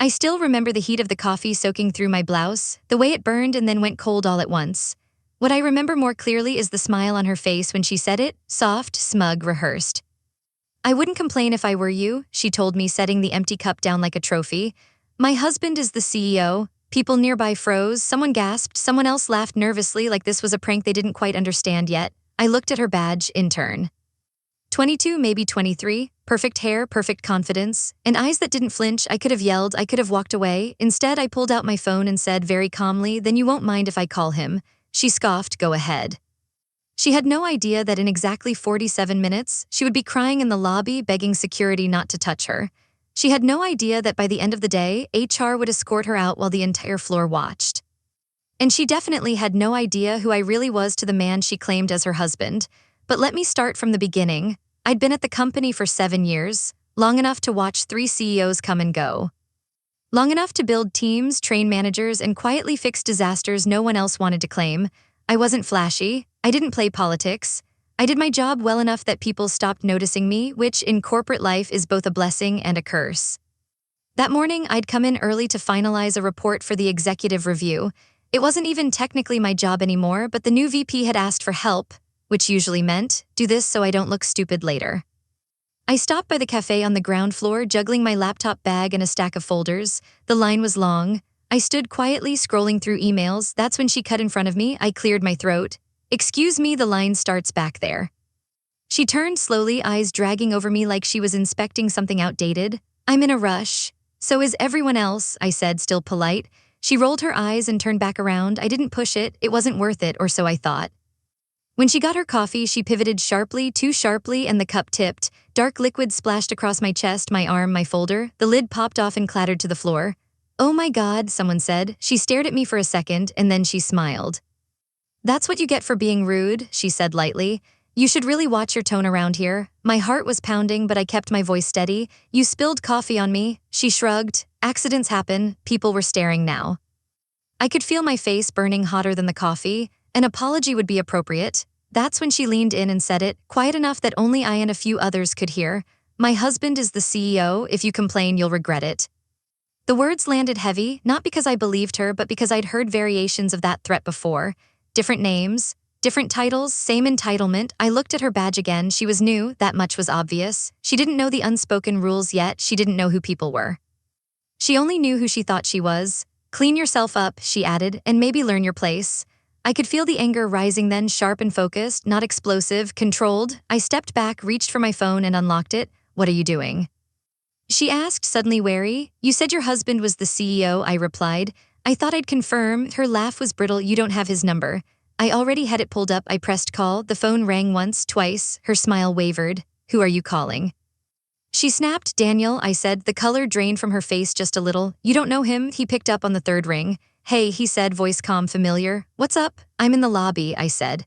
I still remember the heat of the coffee soaking through my blouse, the way it burned and then went cold all at once. What I remember more clearly is the smile on her face when she said it, soft, smug, rehearsed. "I wouldn't complain if I were you," she told me, setting the empty cup down like a trophy. "My husband is the CEO." People nearby froze, someone gasped, someone else laughed nervously like this was a prank they didn't quite understand yet. I looked at her badge, intern. 22, maybe 23, perfect hair, perfect confidence, and eyes that didn't flinch. I could have yelled, I could have walked away. Instead, I pulled out my phone and said very calmly, "Then you won't mind if I call him." She scoffed, "Go ahead." She had no idea that in exactly 47 minutes, she would be crying in the lobby, begging security not to touch her. She had no idea that by the end of the day, HR would escort her out while the entire floor watched. And she definitely had no idea who I really was to the man she claimed as her husband. But let me start from the beginning. I'd been at the company for 7 years, long enough to watch 3 CEOs come and go. Long enough to build teams, train managers, and quietly fix disasters no one else wanted to claim. I wasn't flashy. I didn't play politics. I did my job well enough that people stopped noticing me, which in corporate life is both a blessing and a curse. That morning, I'd come in early to finalize a report for the executive review. It wasn't even technically my job anymore, but the new VP had asked for help, which usually meant, do this so I don't look stupid later. I stopped by the cafe on the ground floor, juggling my laptop bag and a stack of folders. The line was long. I stood quietly scrolling through emails. That's when she cut in front of me. I cleared my throat. "Excuse me, the line starts back there." She turned slowly, eyes dragging over me like she was inspecting something outdated. "I'm in a rush." "So is everyone else," I said, still polite. She rolled her eyes and turned back around. I didn't push it. It wasn't worth it, or so I thought. When she got her coffee, she pivoted sharply, too sharply, and the cup tipped. Dark liquid splashed across my chest, my arm, my folder. The lid popped off and clattered to the floor. "Oh my God," someone said. She stared at me for a second, and then she smiled. "That's what you get for being rude," she said lightly. "You should really watch your tone around here." My heart was pounding, but I kept my voice steady. "You spilled coffee on me." She shrugged. "Accidents happen." People were staring now. I could feel my face burning hotter than the coffee. An apology would be appropriate. That's when she leaned in and said it, quiet enough that only I and a few others could hear. "My husband is the CEO. If you complain, you'll regret it." The words landed heavy, not because I believed her, but because I'd heard variations of that threat before. Different names, different titles, same entitlement. I looked at her badge again. She was new, that much was obvious. She didn't know the unspoken rules yet. She didn't know who people were. She only knew who she thought she was. "Clean yourself up," she added, "and maybe learn your place." I could feel the anger rising then, sharp and focused, not explosive, controlled. I stepped back, reached for my phone, and unlocked it. "What are you doing?" she asked, suddenly wary. "You said your husband was the CEO, I replied. "I thought I'd confirm." Her laugh was brittle. "You don't have his number." I already had it pulled up. I pressed call. The phone rang once, twice. Her smile wavered. "Who are you calling?" She snapped. "Daniel," I said. The color drained from her face just a little. "You don't know him?" He picked up on the third ring. "Hey," he said, voice calm, familiar. "What's up?" "I'm in the lobby," I said.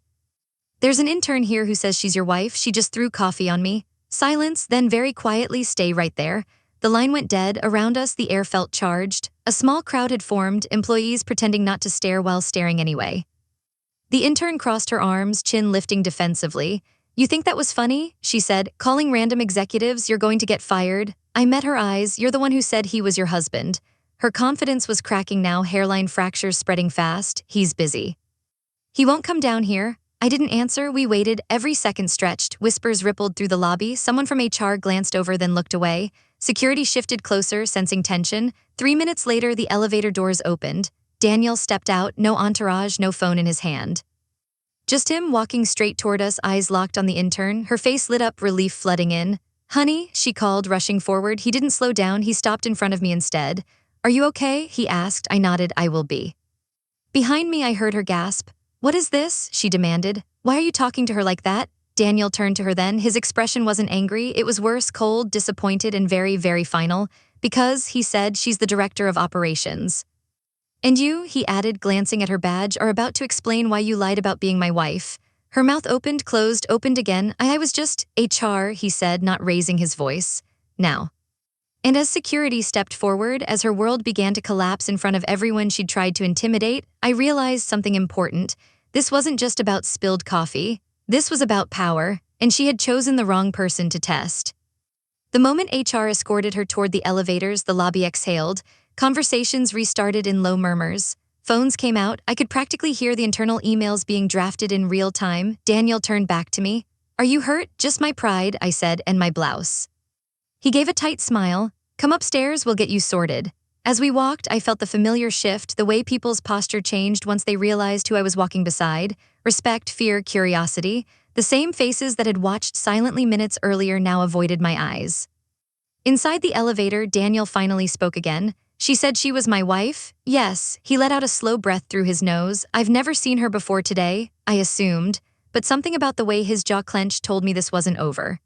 "There's an intern here who says she's your wife. She just threw coffee on me." Silence, then very quietly, "Stay right there." The line went dead. Around us, the air felt charged. A small crowd had formed, employees pretending not to stare while staring anyway. The intern crossed her arms, chin lifting defensively. "You think that was funny?" she said. "Calling random executives, you're going to get fired." I met her eyes. "You're the one who said he was your husband." Her confidence was cracking now, hairline fractures spreading fast. "He's busy. He won't come down here." I didn't answer. We waited. Every second stretched. Whispers rippled through the lobby. Someone from HR glanced over, then looked away. Security shifted closer, sensing tension. 3 minutes later, the elevator doors opened. Daniel stepped out, no entourage, no phone in his hand. Just him, walking straight toward us, eyes locked on the intern. Her face lit up, relief flooding in. "Honey," she called, rushing forward. He didn't slow down. He stopped in front of me instead. "Are you okay?" he asked. I nodded. "I will be." Behind me, I heard her gasp. "What is this?" she demanded. "Why are you talking to her like that?" Daniel turned to her then. His expression wasn't angry. It was worse, cold, disappointed, and very, very final. "Because," he said, "she's the director of operations." "And you," he added, glancing at her badge, "are about to explain why you lied about being my wife." Her mouth opened, closed, opened again. I was just HR, he said, not raising his voice. "Now." And as security stepped forward, as her world began to collapse in front of everyone she'd tried to intimidate, I realized something important. This wasn't just about spilled coffee. This was about power, and she had chosen the wrong person to test. The moment HR escorted her toward the elevators, the lobby exhaled. Conversations restarted in low murmurs. Phones came out. I could practically hear the internal emails being drafted in real time. Daniel turned back to me. "Are you hurt?" "Just my pride," I said, "and my blouse." He gave a tight smile. "Come upstairs, we'll get you sorted." As we walked, I felt the familiar shift, the way people's posture changed once they realized who I was walking beside. Respect, fear, curiosity. The same faces that had watched silently minutes earlier now avoided my eyes. Inside the elevator, Daniel finally spoke again. "She said she was my wife?" "Yes." He let out a slow breath through his nose. "I've never seen her before today," I assumed, but something about the way his jaw clenched told me this wasn't over.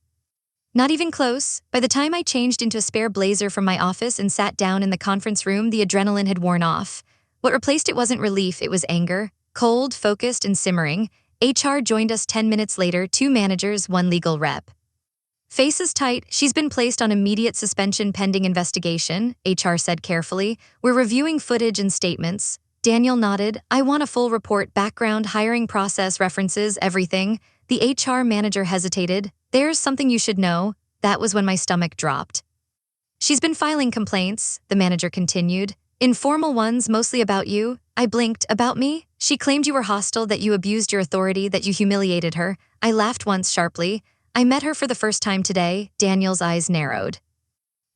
Not even close. By the time I changed into a spare blazer from my office and sat down in the conference room, the adrenaline had worn off. What replaced it wasn't relief, it was anger. Cold, focused, and simmering. HR joined us 10 minutes later, 2 managers, 1 legal rep. "Faces tight, she's been placed on immediate suspension pending investigation," HR said carefully. "We're reviewing footage and statements." Daniel nodded. "I want a full report, background, hiring process, references, everything." The HR manager hesitated. "There's something you should know." That was when my stomach dropped. "She's been filing complaints," the manager continued. "Informal ones, mostly about you." I blinked. "About me?" "She claimed you were hostile, that you abused your authority, that you humiliated her." I laughed once sharply. "I met her for the first time today." Daniel's eyes narrowed.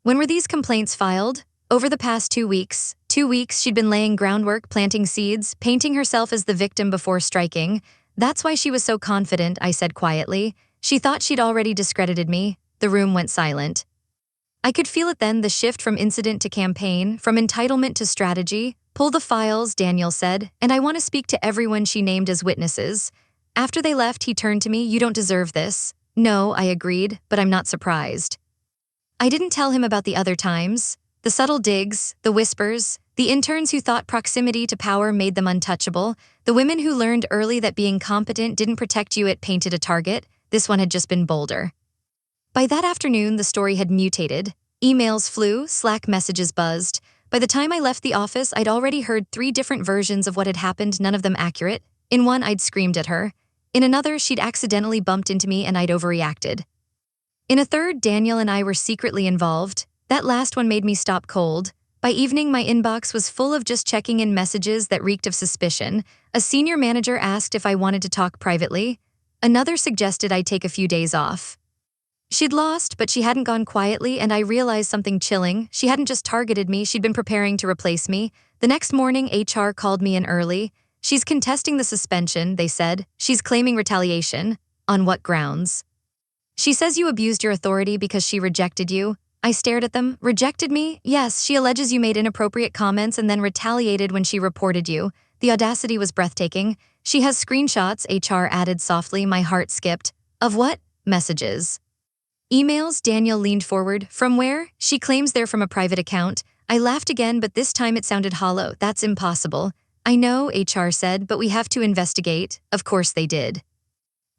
"When were these complaints filed?" "Over the past 2 weeks. 2 weeks she'd been laying groundwork, planting seeds, painting herself as the victim before striking." "That's why she was so confident," I said quietly. "She thought she'd already discredited me." The room went silent. I could feel it then, the shift from incident to campaign, from entitlement to strategy. "Pull the files," Daniel said, "and I want to speak to everyone she named as witnesses." After they left, he turned to me. "You don't deserve this." "No," I agreed, "but I'm not surprised." I didn't tell him about the other times. The subtle digs, the whispers, the interns who thought proximity to power made them untouchable, the women who learned early that being competent didn't protect you, it painted a target. This one had just been bolder. By that afternoon, the story had mutated. Emails flew, Slack messages buzzed. By the time I left the office, I'd already heard 3 different versions of what had happened, none of them accurate. In one, I'd screamed at her. In another, she'd accidentally bumped into me and I'd overreacted. In a third, Daniel and I were secretly involved. That last one made me stop cold. By evening, my inbox was full of just checking in messages that reeked of suspicion. A senior manager asked if I wanted to talk privately. Another suggested I take a few days off. She'd lost, but she hadn't gone quietly, and I realized something chilling. She hadn't just targeted me, she'd been preparing to replace me. The next morning, HR called me in early. "She's contesting the suspension," they said. "She's claiming retaliation." "On what grounds?" "She says you abused your authority because she rejected you." I stared at them. "Rejected me?" "Yes, she alleges you made inappropriate comments and then retaliated when she reported you." The audacity was breathtaking. "She has screenshots," HR added softly. My heart skipped. "Of what?" "Messages." "Emails?" Daniel leaned forward. "From where?" "She claims they're from a private account." I laughed again, but this time it sounded hollow. "That's impossible." "I know," HR said, "but we have to investigate." Of course they did.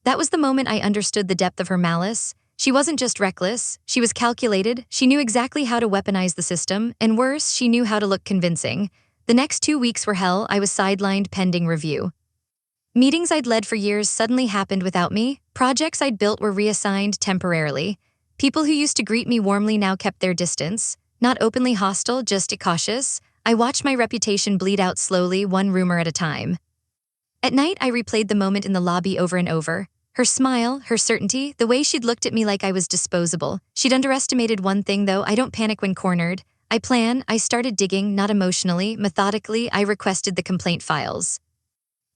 That was the moment I understood the depth of her malice. She wasn't just reckless, she was calculated. She knew exactly how to weaponize the system, and worse, she knew how to look convincing. The next 2 weeks were hell. I was sidelined pending review. Meetings I'd led for years suddenly happened without me. Projects I'd built were reassigned temporarily. People who used to greet me warmly now kept their distance. Not openly hostile, just cautious. I watched my reputation bleed out slowly, one rumor at a time. At night, I replayed the moment in the lobby over and over. Her smile, her certainty, the way she'd looked at me like I was disposable. She'd underestimated one thing though: I don't panic when cornered. I plan. I started digging, not emotionally, methodically. I requested the complaint files.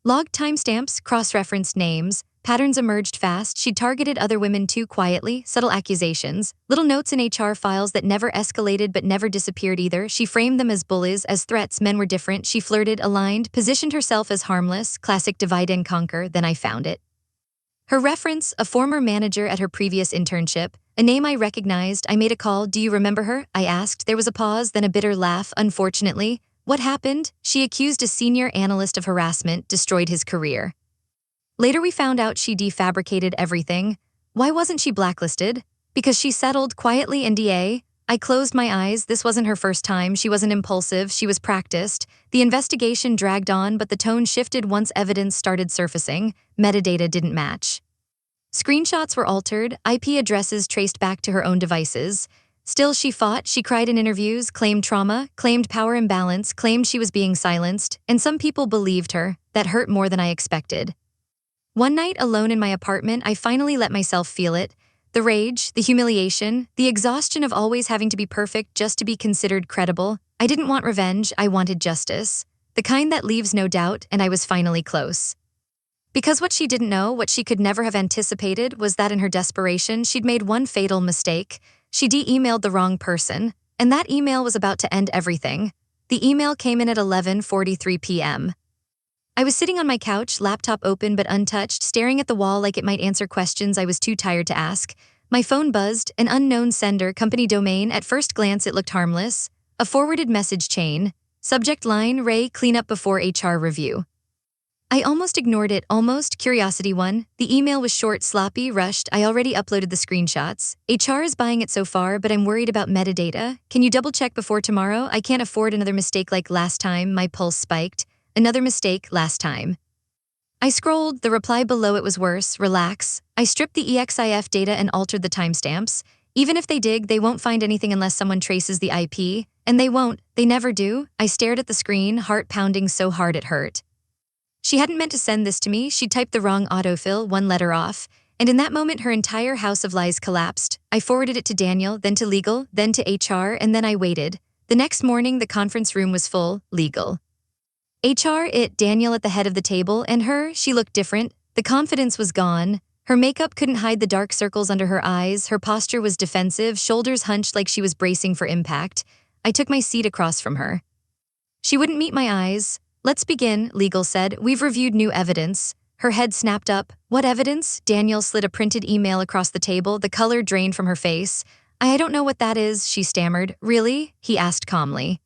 Logged timestamps, cross-referenced names. Patterns emerged fast. She'd targeted other women too quietly, subtle accusations. Little notes in HR files that never escalated but never disappeared either. She framed them as bullies, as threats. Men were different. She flirted, aligned, positioned herself as harmless. Classic divide and conquer. Then I found it. Her reference, a former manager at her previous internship, a name I recognized. I made a call. "Do you remember her?" I asked. There was a pause, then a bitter laugh. "Unfortunately." "What happened?" "She accused a senior analyst of harassment, destroyed his career." Later we found out she defabricated everything. Why wasn't she blacklisted? Because she settled quietly. NDA. I closed my eyes. This wasn't her first time. She wasn't impulsive. She was practiced. The investigation dragged on, but the tone shifted once evidence started surfacing. Metadata didn't match. Screenshots were altered, IP addresses traced back to her own devices. Still, she fought, she cried in interviews, claimed trauma, claimed power imbalance, claimed she was being silenced, and some people believed her. That hurt more than I expected. One night, alone in my apartment, I finally let myself feel it. The rage, the humiliation, the exhaustion of always having to be perfect just to be considered credible. I didn't want revenge, I wanted justice. The kind that leaves no doubt, and I was finally close. Because what she didn't know, what she could never have anticipated, was that in her desperation, she'd made one fatal mistake. She emailed the wrong person, and that email was about to end everything. The email came in at 11:43 p.m. I was sitting on my couch, laptop open but untouched, staring at the wall like it might answer questions I was too tired to ask. My phone buzzed, an unknown sender, company domain. At first glance, it looked harmless. A forwarded message chain. Subject line, Ray, clean up before HR review. I almost ignored it, almost. Curiosity 1. The email was short, sloppy, rushed. I already uploaded the screenshots. HR is buying it so far, but I'm worried about metadata. Can you double check before tomorrow? I can't afford another mistake like last time. My pulse spiked. Another mistake last time. I scrolled. The reply below it was worse. Relax. I stripped the EXIF data and altered the timestamps. Even if they dig, they won't find anything unless someone traces the IP. And they won't. They never do. I stared at the screen, heart pounding so hard it hurt. She hadn't meant to send this to me. She typed the wrong autofill, one letter off. And in that moment, her entire house of lies collapsed. I forwarded it to Daniel, then to legal, then to HR, and then I waited. The next morning, the conference room was full. Legal. HR, Daniel at the head of the table, and her, she looked different. The confidence was gone. Her makeup couldn't hide the dark circles under her eyes. Her posture was defensive, shoulders hunched like she was bracing for impact. I took my seat across from her. She wouldn't meet my eyes. Let's begin, legal said. We've reviewed new evidence. Her head snapped up. What evidence? Daniel slid a printed email across the table, the color drained from her face. I don't know what that is, she stammered. Really? He asked calmly.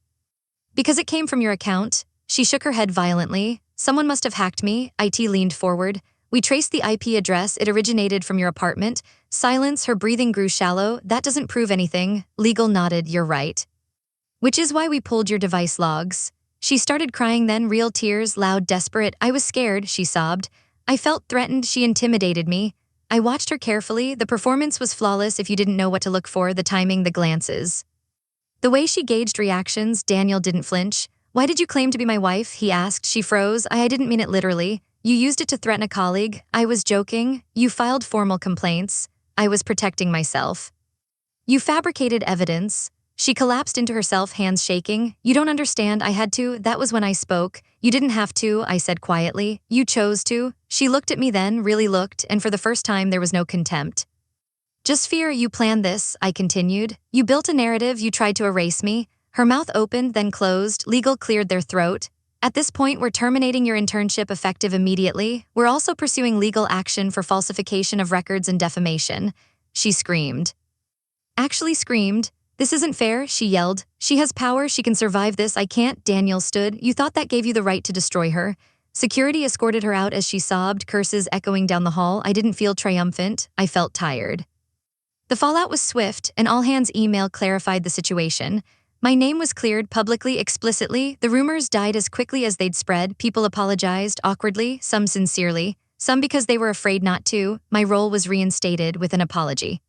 Because it came from your account. She shook her head violently. Someone must have hacked me. IT leaned forward. We traced the IP address. It originated from your apartment. Silence, her breathing grew shallow. That doesn't prove anything. Legal nodded. You're right. Which is why we pulled your device logs. She started crying then, real tears, loud, desperate. I was scared, she sobbed. I felt threatened, she intimidated me. I watched her carefully. The performance was flawless if you didn't know what to look for, the timing, the glances. The way she gauged reactions, Daniel didn't flinch. Why did you claim to be my wife? He asked. She froze. I didn't mean it literally. You used it to threaten a colleague. I was joking. You filed formal complaints. I was protecting myself. You fabricated evidence. She collapsed into herself, hands shaking. You don't understand, I had to. That was when I spoke. You didn't have to, I said quietly. You chose to. She looked at me then, really looked, and for the first time there was no contempt. Just fear. You planned this, I continued. You built a narrative, you tried to erase me. Her mouth opened, then closed. Legal cleared their throat. At this point, we're terminating your internship effective immediately. We're also pursuing legal action for falsification of records and defamation. She screamed. Actually screamed. This isn't fair, she yelled. She has power, she can survive this, I can't. Daniel stood. You thought that gave you the right to destroy her. Security escorted her out as she sobbed, curses echoing down the hall. I didn't feel triumphant, I felt tired. The fallout was swift. An all-hands email clarified the situation. My name was cleared publicly, explicitly. The rumors died as quickly as they'd spread. People apologized, awkwardly, some sincerely, some because they were afraid not to. My role was reinstated with an apology.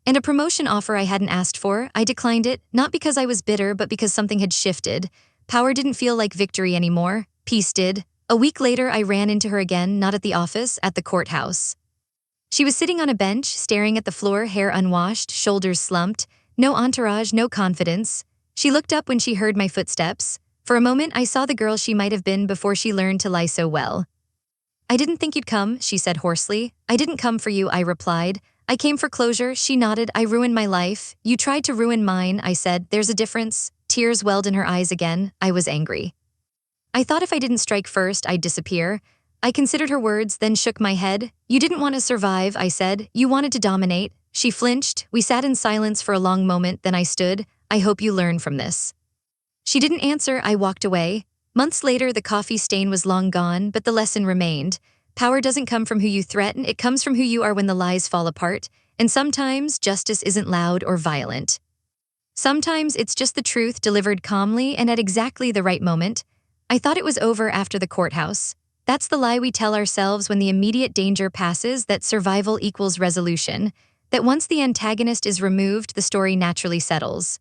And a promotion offer I hadn't asked for. I declined it, not because I was bitter, but because something had shifted. Power didn't feel like victory anymore. Peace did. A week later, I ran into her again, not at the office, at the courthouse. She was sitting on a bench, staring at the floor, hair unwashed, shoulders slumped. No entourage, no confidence. She looked up when she heard my footsteps. For a moment, I saw the girl she might have been before she learned to lie so well. I didn't think you'd come, she said hoarsely. I didn't come for you, I replied. I came for closure, she nodded. I ruined my life. You tried to ruin mine, I said. There's a difference. Tears welled in her eyes again. I was angry. I thought if I didn't strike first, I'd disappear. I considered her words, then shook my head. You didn't want to survive, I said. You wanted to dominate. She flinched. We sat in silence for a long moment, then I stood. I hope you learn from this. She didn't answer. I walked away. Months later, the coffee stain was long gone, but the lesson remained. Power doesn't come from who you threaten, it comes from who you are when the lies fall apart. And sometimes, justice isn't loud or violent. Sometimes it's just the truth delivered calmly and at exactly the right moment. I thought it was over after the courthouse. That's the lie we tell ourselves when the immediate danger passes, that survival equals resolution. that once the antagonist is removed, the story naturally settles.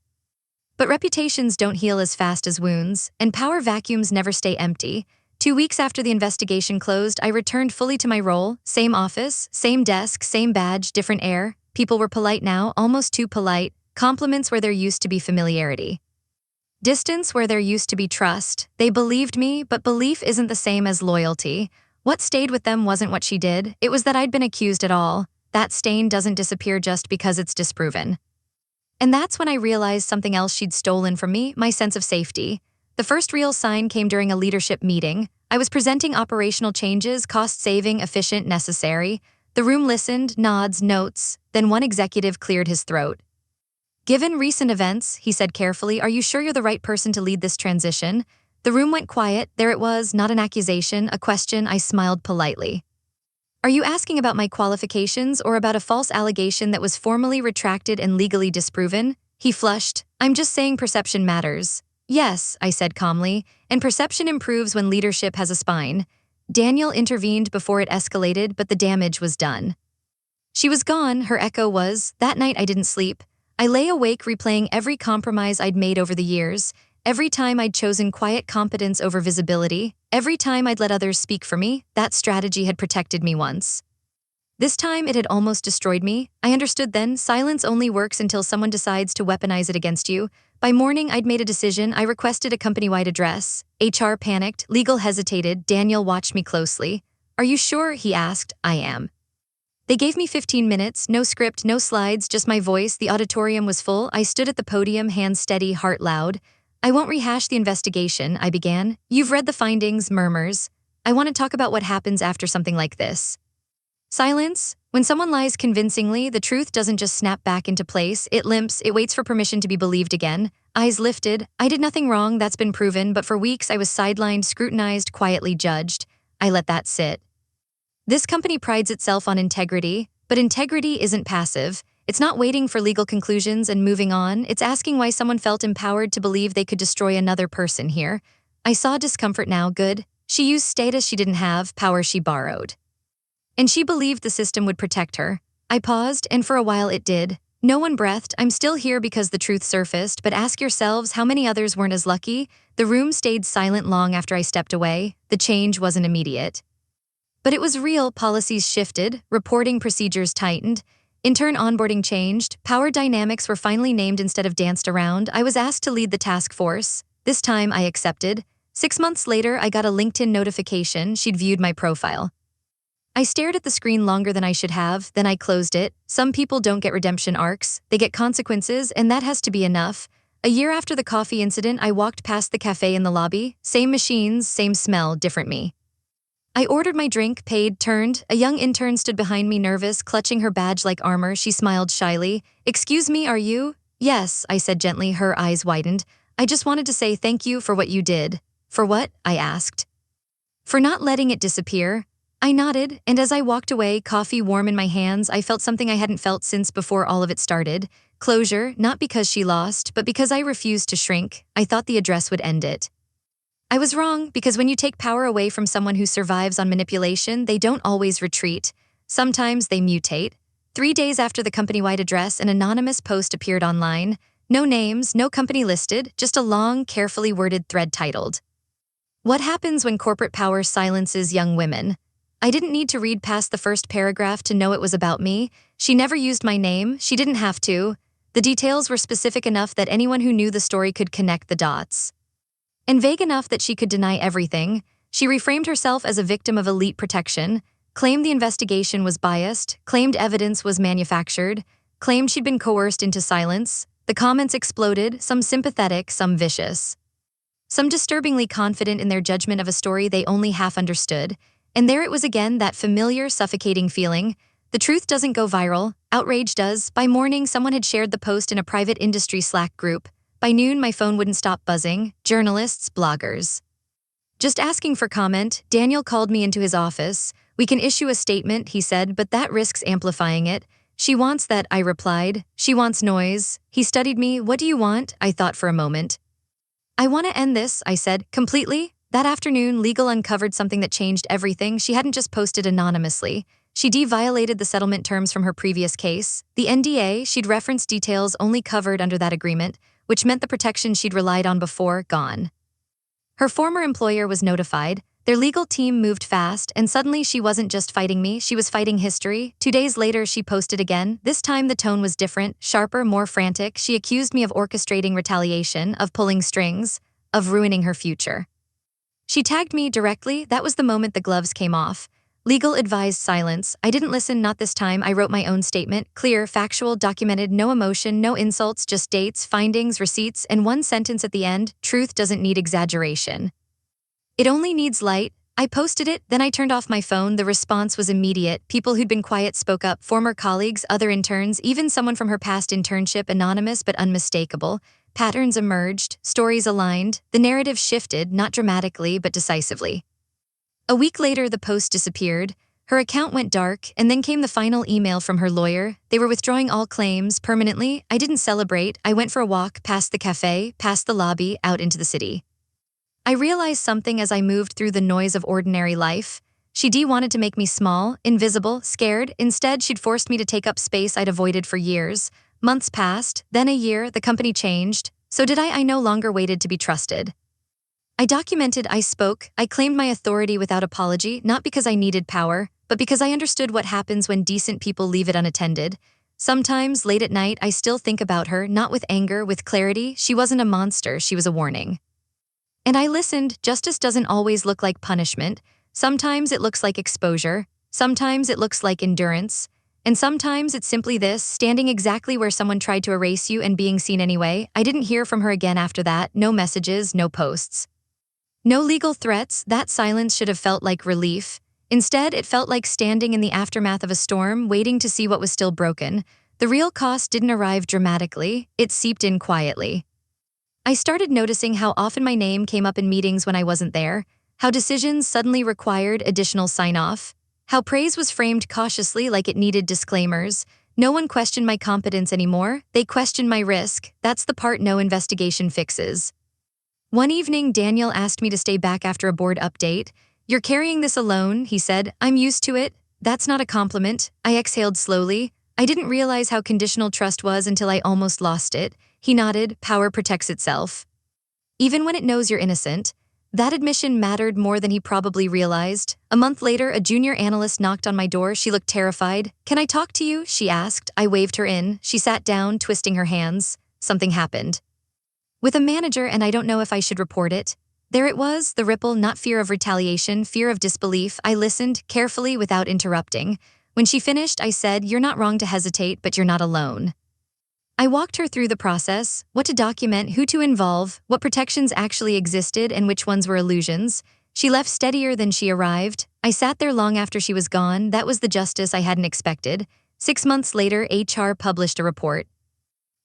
But reputations don't heal as fast as wounds, and power vacuums never stay empty. 2 weeks after the investigation closed, I returned fully to my role, same office, same desk, same badge, different air. People were polite now, almost too polite, compliments where there used to be familiarity. Distance where there used to be trust. They believed me, but belief isn't the same as loyalty. What stayed with them wasn't what she did, it was that I'd been accused at all. That stain doesn't disappear just because it's disproven. And that's when I realized something else she'd stolen from me, my sense of safety. The first real sign came during a leadership meeting. I was presenting operational changes, cost-saving, efficient, necessary. The room listened, nods, notes. Then one executive cleared his throat. "Given recent events," he said carefully, "are you sure you're the right person to lead this transition?" The room went quiet. There it was, not an accusation, a question. I smiled politely. "Are you asking about my qualifications or about a false allegation that was formally retracted and legally disproven?" He flushed. "I'm just saying perception matters." "Yes," I said calmly, "and perception improves when leadership has a spine." Daniel intervened before it escalated, but the damage was done. She was gone, her echo was. That night I didn't sleep. I lay awake replaying every compromise I'd made over the years, every time I'd chosen quiet competence over visibility, every time I'd let others speak for me. That strategy had protected me once. This time it had almost destroyed me. I understood then, silence only works until someone decides to weaponize it against you. By morning, I'd made a decision. I requested a company-wide address. HR panicked, legal hesitated. Daniel watched me closely. "Are you sure?" he asked. "I am." They gave me 15 minutes, no script, no slides, just my voice. The auditorium was full. I stood at the podium, hands steady, heart loud. "I won't rehash the investigation," I began. "You've read the findings," murmurs. "I want to talk about what happens after something like this." Silence. When someone lies convincingly, the truth doesn't just snap back into place. It limps, it waits for permission to be believed again. Eyes lifted. I did nothing wrong, that's been proven, but for weeks I was sidelined, scrutinized, quietly judged. I let that sit. This company prides itself on integrity, but integrity isn't passive. It's not waiting for legal conclusions and moving on. It's asking why someone felt empowered to believe they could destroy another person here. I saw discomfort now, good. She used status she didn't have, power she borrowed. And she believed the system would protect her. I paused, and for a while it did. No one breathed. I'm still here because the truth surfaced, but ask yourselves how many others weren't as lucky. The room stayed silent long after I stepped away. The change wasn't immediate. But it was real. Policies shifted, reporting procedures tightened, intern onboarding changed, power dynamics were finally named instead of danced around. I was asked to lead the task force. This time I accepted. 6 months later, I got a LinkedIn notification. She'd viewed my profile. I stared at the screen longer than I should have, then I closed it. Some people don't get redemption arcs, they get consequences, and that has to be enough. A year after the coffee incident, I walked past the cafe in the lobby. Same machines, same smell, different me. I ordered my drink, paid, turned. A young intern stood behind me, nervous, clutching her badge like armor. She smiled shyly. "Excuse me, are you?" "Yes," I said gently. Her eyes widened. "I just wanted to say thank you for what you did." "For what?" I asked. "For not letting it disappear." I nodded, and as I walked away, coffee warm in my hands, I felt something I hadn't felt since before all of it started. Closure, not because she lost, but because I refused to shrink. I thought the address would end it. I was wrong, because when you take power away from someone who survives on manipulation, they don't always retreat. Sometimes they mutate. 3 days after the company-wide address, an anonymous post appeared online. No names, no company listed, just a long, carefully worded thread titled, "What happens when corporate power silences young women?" I didn't need to read past the first paragraph to know it was about me. She never used my name. She didn't have to. The details were specific enough that anyone who knew the story could connect the dots. And vague enough that she could deny everything. She reframed herself as a victim of elite protection, claimed the investigation was biased, claimed evidence was manufactured, claimed she'd been coerced into silence. The comments exploded, some sympathetic, some vicious. Some disturbingly confident in their judgment of a story they only half understood. And there it was again, that familiar, suffocating feeling. The truth doesn't go viral, outrage does. By morning, someone had shared the post in a private industry Slack group. By noon, my phone wouldn't stop buzzing. Journalists, bloggers. Just asking for comment. Daniel called me into his office. "We can issue a statement," he said, "but that risks amplifying it." "She wants that," I replied. "She wants noise." He studied me. "What do you want?" I thought for a moment. "I want to end this," I said, "completely." That afternoon, legal uncovered something that changed everything. She hadn't just posted anonymously. She violated the settlement terms from her previous case. The NDA, she'd referenced details only covered under that agreement, which meant the protection she'd relied on before, gone. Her former employer was notified. Their legal team moved fast, and suddenly she wasn't just fighting me, she was fighting history. 2 days later, she posted again. This time the tone was different, sharper, more frantic. She accused me of orchestrating retaliation, of pulling strings, of ruining her future. She tagged me directly. That was the moment the gloves came off. Legal advised silence. I didn't listen, not this time. I wrote my own statement. Clear, factual, documented, no emotion, no insults, just dates, findings, receipts, and one sentence at the end: truth doesn't need exaggeration. It only needs light. I posted it, then I turned off my phone. The response was immediate. People who'd been quiet spoke up, former colleagues, other interns, even someone from her past internship, anonymous but unmistakable. Patterns emerged, stories aligned, the narrative shifted, not dramatically but decisively. A week later, the post disappeared. Her account went dark, and then came the final email from her lawyer. They were withdrawing all claims permanently. I didn't celebrate. I went for a walk past the cafe, past the lobby, out into the city. I realized something as I moved through the noise of ordinary life. She wanted to make me small, invisible, scared. Instead, she'd forced me to take up space I'd avoided for years. Months passed, then a year, the company changed. So did I no longer waited to be trusted. I documented, I spoke, I claimed my authority without apology, not because I needed power, but because I understood what happens when decent people leave it unattended. Sometimes, late at night, I still think about her, not with anger, with clarity. She wasn't a monster, she was a warning. And I listened. Justice doesn't always look like punishment. Sometimes it looks like exposure. Sometimes it looks like endurance. And sometimes it's simply this: standing exactly where someone tried to erase you and being seen anyway. I didn't hear from her again after that. No messages, no posts. No legal threats. That silence should have felt like relief. Instead, it felt like standing in the aftermath of a storm, waiting to see what was still broken. The real cost didn't arrive dramatically. It seeped in quietly. I started noticing how often my name came up in meetings when I wasn't there, how decisions suddenly required additional sign-off, how praise was framed cautiously like it needed disclaimers. No one questioned my competence anymore, they questioned my risk. That's the part no investigation fixes. One evening, Daniel asked me to stay back after a board update. "You're carrying this alone," he said. "I'm used to it." "That's not a compliment." I exhaled slowly. I didn't realize how conditional trust was until I almost lost it. He nodded. Power protects itself. Even when it knows you're innocent. That admission mattered more than he probably realized. A month later, a junior analyst knocked on my door. She looked terrified. "Can I talk to you?" she asked. I waved her in. She sat down, twisting her hands. Something happened. With a manager, and I don't know if I should report it. There it was, the ripple, not fear of retaliation, fear of disbelief. I listened, carefully, without interrupting. When she finished, I said, "You're not wrong to hesitate, but you're not alone." I walked her through the process: what to document, who to involve, what protections actually existed and which ones were illusions. She left steadier than she arrived. I sat there long after she was gone. That was the justice I hadn't expected. 6 months later, HR published a report.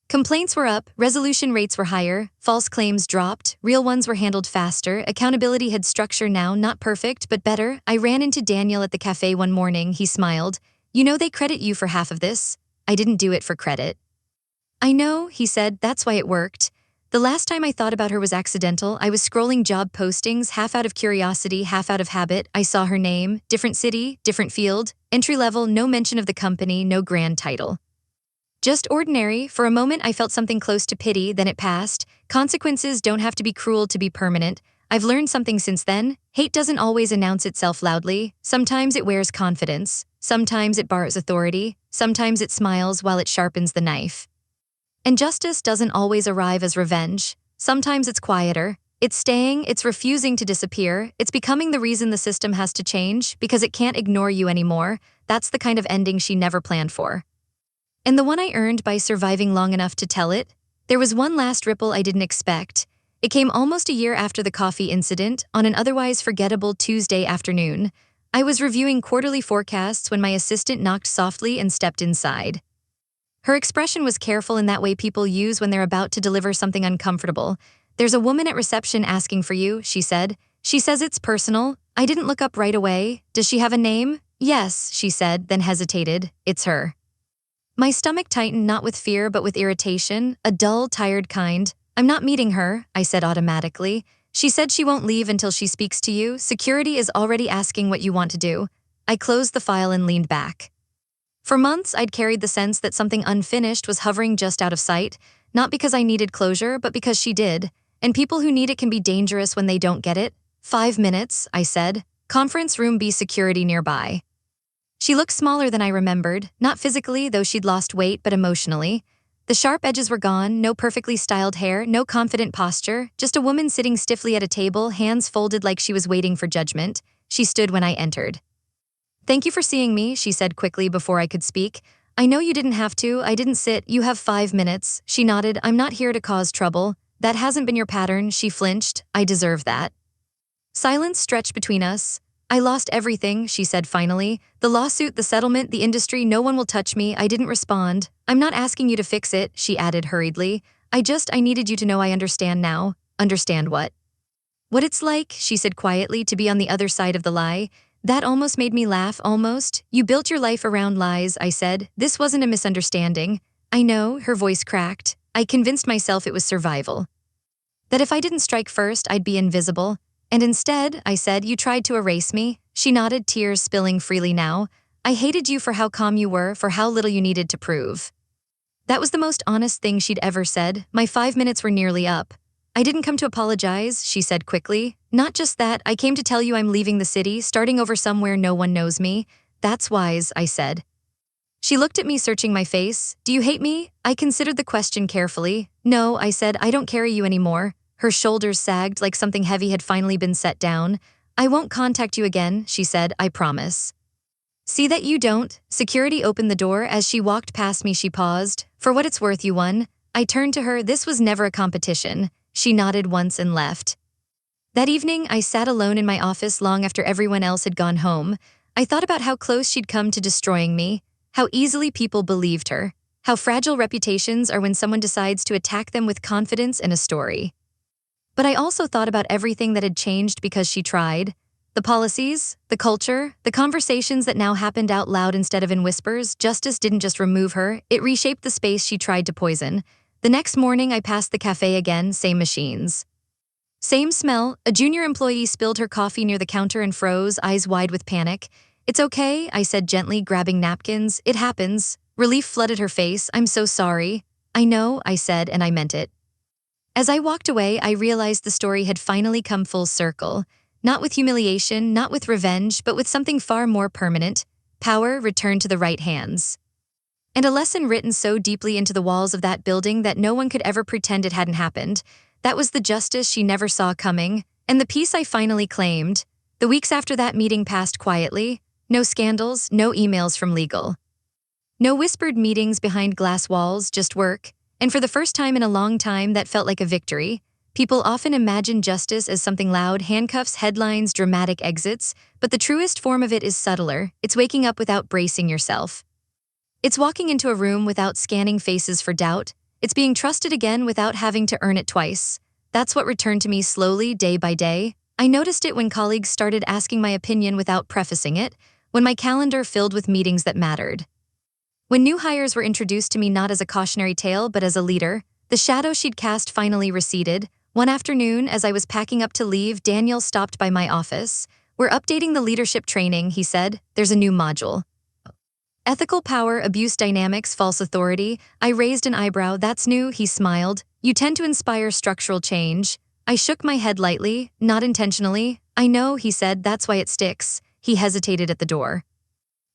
Complaints were up, resolution rates were higher, false claims dropped, real ones were handled faster, accountability had structure now, not perfect, but better. I ran into Daniel at the cafe one morning. He smiled. "You know they credit you for half of this." I didn't do it for credit. "I know," he said, "that's why it worked." The last time I thought about her was accidental. I was scrolling job postings, half out of curiosity, half out of habit. I saw her name, different city, different field, entry level, no mention of the company, no grand title. Just ordinary. For a moment I felt something close to pity, then it passed. Consequences don't have to be cruel to be permanent. I've learned something since then. Hate doesn't always announce itself loudly. Sometimes it wears confidence. Sometimes it borrows authority. Sometimes it smiles while it sharpens the knife. And justice doesn't always arrive as revenge. Sometimes it's quieter. It's staying, it's refusing to disappear, it's becoming the reason the system has to change, because it can't ignore you anymore. That's the kind of ending she never planned for. And the one I earned by surviving long enough to tell it. There was one last ripple I didn't expect. It came almost a year after the coffee incident, on an otherwise forgettable Tuesday afternoon. I was reviewing quarterly forecasts when my assistant knocked softly and stepped inside. Her expression was careful, in that way people use when they're about to deliver something uncomfortable. "There's a woman at reception asking for you," she said. "She says it's personal." I didn't look up right away. "Does she have a name?" "Yes," she said, then hesitated. "It's her." My stomach tightened, not with fear but with irritation, a dull, tired kind. "I'm not meeting her," I said automatically. "She said she won't leave until she speaks to you. Security is already asking what you want to do." I closed the file and leaned back. For months, I'd carried the sense that something unfinished was hovering just out of sight, not because I needed closure, but because she did. And people who need it can be dangerous when they don't get it. 5 minutes, I said. Conference room B, security nearby. She looked smaller than I remembered, not physically, though she'd lost weight, but emotionally. The sharp edges were gone, no perfectly styled hair, no confident posture, just a woman sitting stiffly at a table, hands folded like she was waiting for judgment. She stood when I entered. "Thank you for seeing me," she said quickly before I could speak. "I know you didn't have to, I didn't sit, you have 5 minutes." She nodded. "I'm not here to cause trouble. That hasn't been your pattern." She flinched. "I deserve that." Silence stretched between us. "I lost everything," she said finally. "The lawsuit, the settlement, the industry, no one will touch me." I didn't respond. "I'm not asking you to fix it," she added hurriedly. I needed you to know I understand now." "Understand what?" "What it's like," she said quietly, "to be on the other side of the lie." That almost made me laugh, almost. "You built your life around lies," I said. "This wasn't a misunderstanding." "I know," her voice cracked. "I convinced myself it was survival. That if I didn't strike first, I'd be invisible. And instead," I said, "you tried to erase me." She nodded, tears spilling freely now. "I hated you for how calm you were, for how little you needed to prove." That was the most honest thing she'd ever said. My 5 minutes were nearly up. "I didn't come to apologize," she said quickly. "Not just that, I came to tell you I'm leaving the city, starting over somewhere no one knows me." "That's wise," I said. She looked at me, searching my face. "Do you hate me?" I considered the question carefully. "No," I said, "I don't carry you anymore." Her shoulders sagged like something heavy had finally been set down. "I won't contact you again," she said, "I promise." "See that you don't." Security opened the door. As she walked past me, she paused. "For what it's worth, you won." I turned to her. "This was never a competition." She nodded once and left. That evening, I sat alone in my office long after everyone else had gone home. I thought about how close she'd come to destroying me, how easily people believed her, how fragile reputations are when someone decides to attack them with confidence and a story. But I also thought about everything that had changed because she tried. The policies, the culture, the conversations that now happened out loud instead of in whispers. Justice didn't just remove her, it reshaped the space she tried to poison. The next morning, I passed the cafe again, same machines. Same smell. A junior employee spilled her coffee near the counter and froze, eyes wide with panic. "It's okay," I said gently, grabbing napkins. "It happens." Relief flooded her face. "I'm so sorry." "I know," I said, and I meant it. As I walked away, I realized the story had finally come full circle. Not with humiliation, not with revenge, but with something far more permanent. Power returned to the right hands. And a lesson written so deeply into the walls of that building that no one could ever pretend it hadn't happened. That was the justice she never saw coming, and the peace I finally claimed. The weeks after that meeting passed quietly. No scandals, no emails from legal. No whispered meetings behind glass walls, just work. And for the first time in a long time, that felt like a victory. People often imagine justice as something loud, handcuffs, headlines, dramatic exits, but the truest form of it is subtler. It's waking up without bracing yourself. It's walking into a room without scanning faces for doubt. It's being trusted again without having to earn it twice. That's what returned to me slowly, day by day. I noticed it when colleagues started asking my opinion without prefacing it, when my calendar filled with meetings that mattered. When new hires were introduced to me not as a cautionary tale but as a leader, the shadow she'd cast finally receded. One afternoon, as I was packing up to leave, Daniel stopped by my office. "We're updating the leadership training," he said. "There's a new module. Ethical power, abuse dynamics, false authority." I raised an eyebrow. "That's new," he smiled. "You tend to inspire structural change." I shook my head lightly, not intentionally. "I know," he said, "that's why it sticks." He hesitated at the door.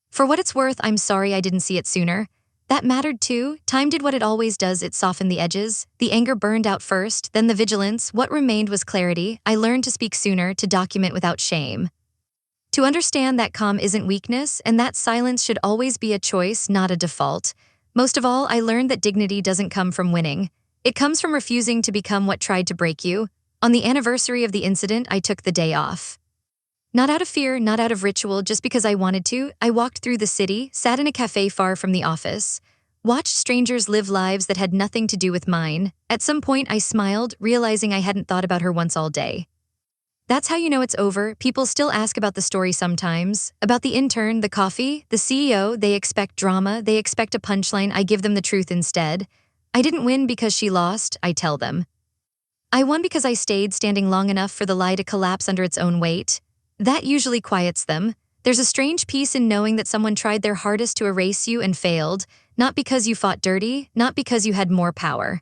"For what it's worth, I'm sorry I didn't see it sooner." That mattered too. Time did what it always does, it softened the edges. The anger burned out first, then the vigilance. What remained was clarity. I learned to speak sooner, to document without shame. To understand that calm isn't weakness, and that silence should always be a choice, not a default. Most of all, I learned that dignity doesn't come from winning. It comes from refusing to become what tried to break you. On the anniversary of the incident, I took the day off. Not out of fear, not out of ritual, just because I wanted to. I walked through the city, sat in a cafe far from the office, watched strangers live lives that had nothing to do with mine. At some point, I smiled, realizing I hadn't thought about her once all day. That's how you know it's over. People still ask about the story sometimes. About the intern, the coffee, the CEO. They expect drama, they expect a punchline. I give them the truth instead. I didn't win because she lost, I tell them. I won because I stayed standing long enough for the lie to collapse under its own weight. That usually quiets them. There's a strange peace in knowing that someone tried their hardest to erase you and failed, not because you fought dirty, not because you had more power,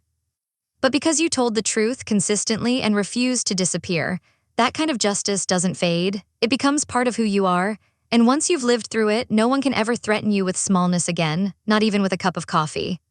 but because you told the truth consistently and refused to disappear. That kind of justice doesn't fade. It becomes part of who you are, and once you've lived through it, no one can ever threaten you with smallness again, not even with a cup of coffee.